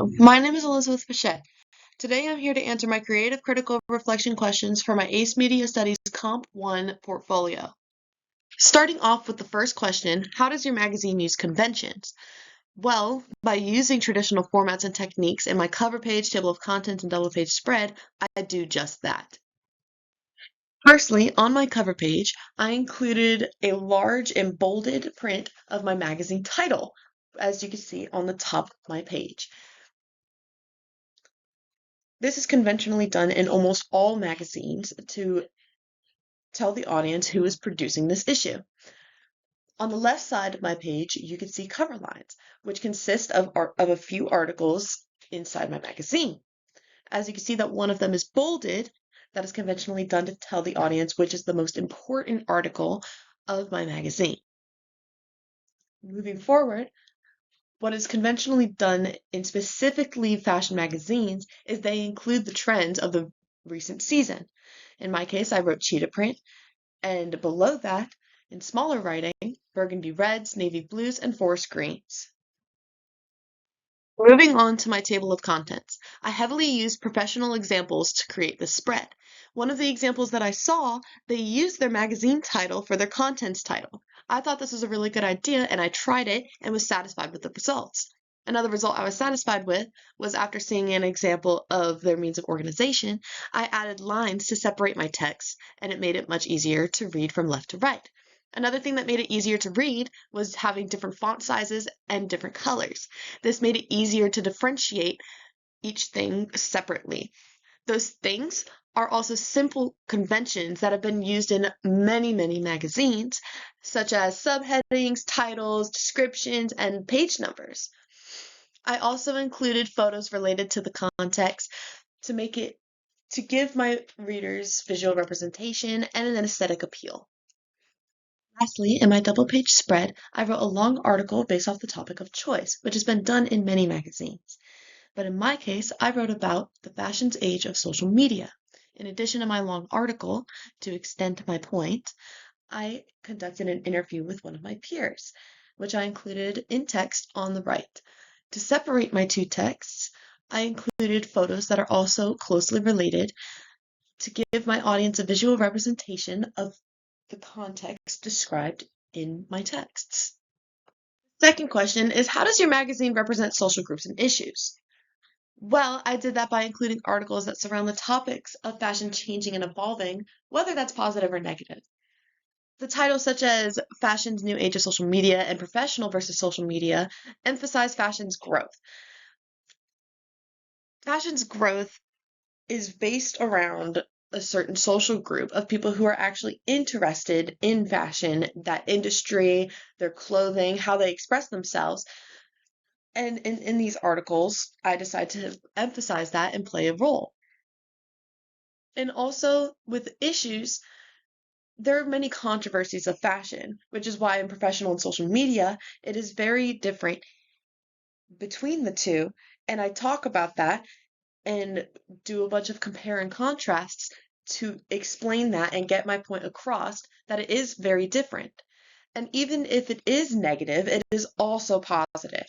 Hello, my name is Elizabeth Pichette. Today I'm here to answer my creative critical reflection questions for my ACE Media Studies Comp 1 portfolio. Starting off with the first question, how does your magazine use conventions? Well, by using traditional formats and techniques in my cover page, table of contents, and double page spread, I do just that. Firstly, on my cover page, I included a large and bolded print of my magazine title, as you can see on the top of my page. This is conventionally done in almost all magazines to tell the audience who is producing this issue. On the left side of my page, you can see cover lines, which consist of a few articles inside my magazine. As you can see that one of them is bolded, that is conventionally done to tell the audience which is the most important article of my magazine. Moving forward, what is conventionally done in specifically fashion magazines is they include the trends of the recent season. In my case, I wrote cheetah print, and below that, in smaller writing, burgundy reds, navy blues, and forest greens. Moving on to my table of contents, I heavily used professional examples to create this spread. One of the examples that I saw, they used their magazine title for their contents title. I thought this was a really good idea and I tried it and was satisfied with the results. Another result I was satisfied with was after seeing an example of their means of organization, I added lines to separate my text and it made it much easier to read from left to right. Another thing that made it easier to read was having different font sizes and different colors. This made it easier to differentiate each thing separately. Those things are also simple conventions that have been used in many, many magazines, such as subheadings, titles, descriptions, and page numbers. I also included photos related to the context to give my readers visual representation and an aesthetic appeal. Lastly, in my double-page spread, I wrote a long article based off the topic of choice, which has been done in many magazines. But in my case, I wrote about the fashion's age of social media. In addition to my long article, to extend my point, I conducted an interview with one of my peers, which I included in text on the right. To separate my two texts, I included photos that are also closely related to give my audience a visual representation of the context described in my texts. Second question is, how does your magazine represent social groups and issues? Well, I did that by including articles that surround the topics of fashion changing and evolving, whether that's positive or negative. The titles such as Fashion's New Age of Social Media and Professional versus Social Media emphasize fashion's growth. Fashion's growth is based around a certain social group of people who are actually interested in fashion, that industry, their clothing, how they express themselves. And in these articles, I decide to emphasize that and play a role. And also with issues, there are many controversies of fashion, which is why in professional and social media, it is very different between the two. And I talk about that and do a bunch of compare and contrasts to explain that and get my point across that it is very different. And even if it is negative, it is also positive.